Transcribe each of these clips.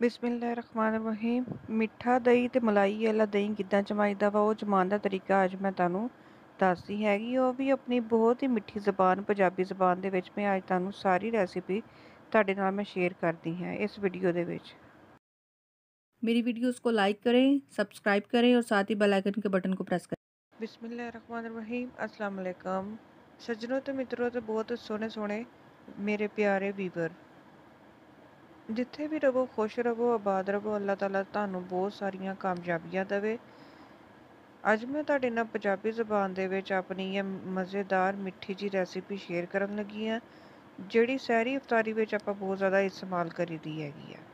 ਬਿਸਮਿਲ੍ਲਾਹਿਰਰਹਿਮਾਨਿਰਰਹੀਮ। ਮਿੱਠਾ ਦਹੀਂ ਤੇ ਮਲਾਈ ਵਾਲਾ ਦਹੀਂ ਕਿੱਦਾਂ ਜਮਾਈਦਾ ਵਾ, ਉਹ ਜਮਾਉਣ ਦਾ ਤਰੀਕਾ ਅੱਜ ਮੈਂ ਤੁਹਾਨੂੰ ਦੱਸਦੀ ਹੈਗੀ। ਉਹ ਵੀ ਆਪਣੀ ਬਹੁਤ ਹੀ ਮਿੱਠੀ ਜ਼ਬਾਨ ਪੰਜਾਬੀ ਜ਼ਬਾਨ ਦੇ ਵਿੱਚ ਮੈਂ ਅੱਜ ਤੁਹਾਨੂੰ ਸਾਰੀ ਰੈਸਿਪੀ ਤੁਹਾਡੇ ਨਾਲ मैं शेयर करती हैं इस वीडियो ਦੇ ਵਿੱਚ। मेरी वीडियोस को लाइक करें, सब्सक्राइब करें और साथ ही बेल आइकन के बटन को प्रेस करें। बिस्मिल्लाहिर्रहमानिर्रहीम। अस्सलाम वालेकुम सज्जनों तो मित्रों तो बहुत सोहने सोहने मेरे प्यारे वीवर, जिथे भी रवो खुश रवो आबाद रवो। अल्लाह ताला तुहानू बहुत सारिया कामयाबियां देवे। अज मैं तुहाडे नाल पंजाबी ज़बान दे विच अपनी ये मज़ेदार मिठी जी रैसिपी शेयर करन लगी हाँ, जिहड़ी सहरी इफ्तारी विच आपां बहुत ज़्यादा इस्तेमाल करी दी हैगी है।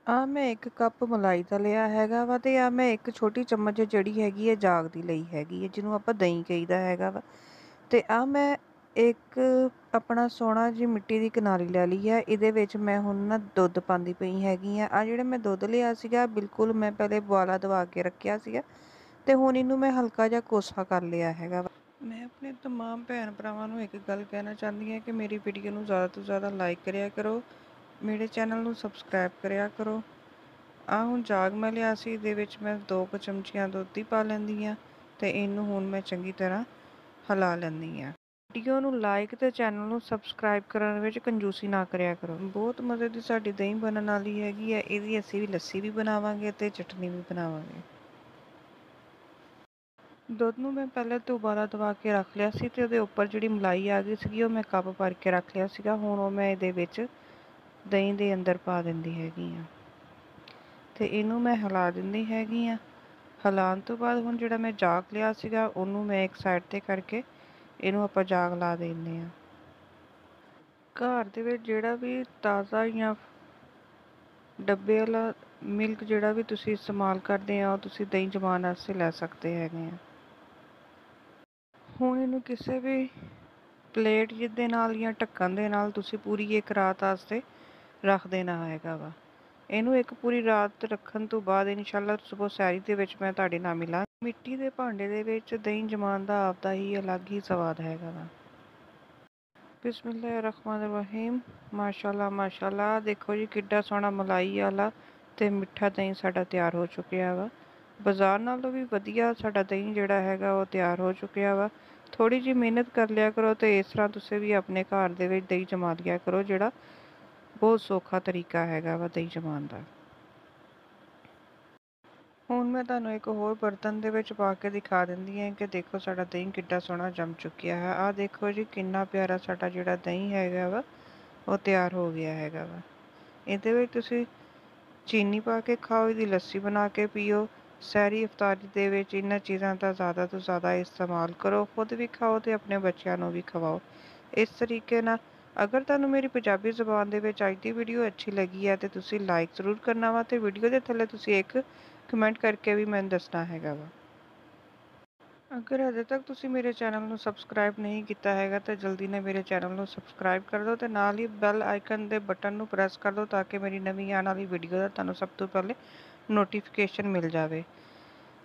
आ मैं एक कप मलाई का लिया हैगा वा ते आ मैं एक छोटी चम्मच जिहड़ी हैगी है जाग दी लई हैगी है, जिन्हों आपां दही कहीदा हैगा वा। ते आ मैं एक अपना सोहना जी मिट्टी की कनारी लै ली है। इहदे विच मैं हुण ना दुध पांदी पई हैगी आ। जिहड़ा मैं दुध लिया सीगा बिल्कुल मैं पहले बुआला दवा के रखिया सीगा ते हुण इहनूं मैं हल्का जिहा कोसा कर लिया हैगा वा। मैं अपने तमाम भैन भरावां नूं एक गल कहना चाहती हाँ कि मेरी वीडियो नूं ज़्यादा तो ज़्यादा लाइक करिया करो, मेरे चैनल नूं सबसक्राइब करिया करो। आ हुण जाग मैं लिया सी, इहदे विच मैं 2 चमचियां दुध दी पा लैंदी हाँ ते इहनूं हुण मैं चंगी तरह हिला लैंदी हाँ। वीडियो नूं लाइक ते चैनल नूं सबसक्राइब करन विच कंजूसी ना करिया करो। बहुत मज़े दी साडी दही बनन वाली हैगी है। इहदी असीं भी लस्सी भी बनावांगे ते चटनी भी बनावांगे। दुध नूं मैं पहले तो उबाला दवा के रख लिया सी ते उहदे उपर जिहड़ी मलाई आ गई सीगी, ओह मैं कप भर के रख लिया सीगा। हुण ओह मैं इहदे विच दही दे अंदर पा दिंदी हैगी हाँ ते इहनूं मैं हिला दिंदी हैगी हाँ। हिलाउण तो बाद हुण जिहड़ा मैं जाग लिया सीगा ओहनूं मैं एक साइड ते करके इहनूं आपां जाग ला दिंदे हाँ। घर दे विच जिहड़ा भी ताज़ा जां डब्बे वाला मिल्क जिहड़ा भी तुसीं इस्तेमाल करदे आ, ओह तुसीं दही जमाउण वास्ते लै सकदे हैगे आ। ਹੁਣ ਇਹਨੂੰ ਕਿਸੇ ਵੀ ਪਲੇਟ ਜਿਹਦੇ ਨਾਲ ਜਾਂ ਢੱਕਣ ਦੇ ਨਾਲ ਤੁਸੀਂ ਪੂਰੀ ਇੱਕ ਰਾਤ ਵਾਸਤੇ ਰੱਖ ਦੇਣਾ ਹੈਗਾ ਵਾ। ਇਹਨੂੰ ਇੱਕ ਪੂਰੀ ਰਾਤ ਰੱਖਣ ਤੋਂ ਬਾਅਦ ਇਨਸ਼ਾਅੱਲਾ ਸੁਬਹ ਸੈਰੀ ਦੇ ਵਿੱਚ ਮੈਂ ਤੁਹਾਡੇ ਨਾਲ ਮਿਲਾਂ। ਮਿੱਟੀ ਦੇ ਭਾਂਡੇ ਦੇ ਵਿੱਚ ਦਹੀਂ ਜਮਾਉਣ ਦਾ ਆਪਦਾ ਹੀ ਅਲੱਗ ਹੀ ਸਵਾਦ ਹੈਗਾ ਵਾ। ਬਿਸਮਿਲ੍ਲਾਹਿਰਰਹਿਮਾਨਿਰਰਹੀਮ। ਮਾਸ਼ਾਅੱਲਾ ਮਾਸ਼ਾਅੱਲਾ, ਦੇਖੋ ਜੀ ਕਿੱਡਾ ਸੋਹਣਾ ਮਲਾਈ ਵਾਲਾ ਤੇ ਮਿੱਠਾ ਦਹੀਂ ਸਾਡਾ ਤਿਆਰ ਹੋ ਚੁੱਕਿਆ ਵਾ। ਬਾਜ਼ਾਰ ਨਾਲੋਂ ਵੀ ਵਧੀਆ ਸਾਡਾ ਦਹੀਂ ਜਿਹੜਾ ਹੈਗਾ ਉਹ ਤਿਆਰ ਹੋ ਚੁੱਕਿਆ ਵਾ। थोड़ी जी मेहनत कर लिया करो तो इस तरह तुसीं भी अपने घर दे विच दही जमा लिया करो, जिहड़ा बहुत सौखा तरीका हैगा वा दही जमाउण दा। हुण मैं तुहानूं एक होर बर्तन दे विच पा के दिखा दिंदी हां कि देखो साडा दही किड्डा सोहना जम चुक्किया है। आ देखो जी किन्ना प्यारा साडा जिहड़ा दही हैगा वा ਉਹ ਤਿਆਰ ਹੋ ਗਿਆ ਹੈਗਾ ਵਾ। ਇਹਦੇ ਵਿੱਚ ਤੁਸੀਂ ਚੀਨੀ ਪਾ ਕੇ ਖਾਓ, ਇਹਦੀ ਲੱਸੀ ਬਣਾ ਕੇ ਪੀਓ। ਸਹਿਰੀ ਇਫਤਾਰੀ ਦੇ ਵਿੱਚ ਇਹਨਾਂ ਚੀਜ਼ਾਂ ਦਾ ਜ਼ਿਆਦਾ ਤੋਂ ਜ਼ਿਆਦਾ ਇਸਤੇਮਾਲ ਕਰੋ। ਖੁਦ ਵੀ ਖਾਓ ਅਤੇ ਆਪਣੇ ਬੱਚਿਆਂ ਨੂੰ ਵੀ ਖਵਾਓ। ਇਸ ਤਰੀਕੇ ਨਾਲ ਅਗਰ ਤੁਹਾਨੂੰ ਮੇਰੀ ਪੰਜਾਬੀ ਜ਼ੁਬਾਨ ਦੇ ਵਿੱਚ ਅੱਜ ਦੀ ਵੀਡੀਓ ਅੱਛੀ ਲੱਗੀ ਹੈ ਤਾਂ ਤੁਸੀਂ ਲਾਈਕ ਜ਼ਰੂਰ ਕਰਨਾ ਵਾ ਅਤੇ ਵੀਡੀਓ ਦੇ ਥੱਲੇ ਤੁਸੀਂ ਇੱਕ ਕਮੈਂਟ ਕਰਕੇ ਵੀ ਮੈਨੂੰ ਦੱਸਣਾ ਹੈਗਾ ਵਾ। अगर अजे तक तुसी मेरे चैनल नूं सबसक्राइब नहीं किया हैगा तो जल्दी ने मेरे चैनल नूं सबसक्राइब कर दो तो नाल ही बैल आइकन दे बटन नूं प्रेस कर दो ताकि मेरी नवीं आने वाली वीडियो का तुहानूं सब तो पहले नोटिफिकेशन मिल जाए।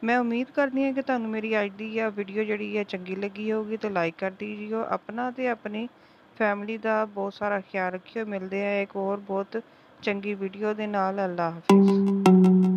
मैं उम्मीद करनी है कि तुहानूं मेरी अज दी यह वीडियो जिहड़ी है चंगी लगी होगी तो लाइक कर दीजिए। अपना ते अपनी फैमिली का बहुत सारा ख्याल रखियो। मिलते हैं एक और बहुत चंगी वीडियो दे नाल। अल्लाह हाफिज़।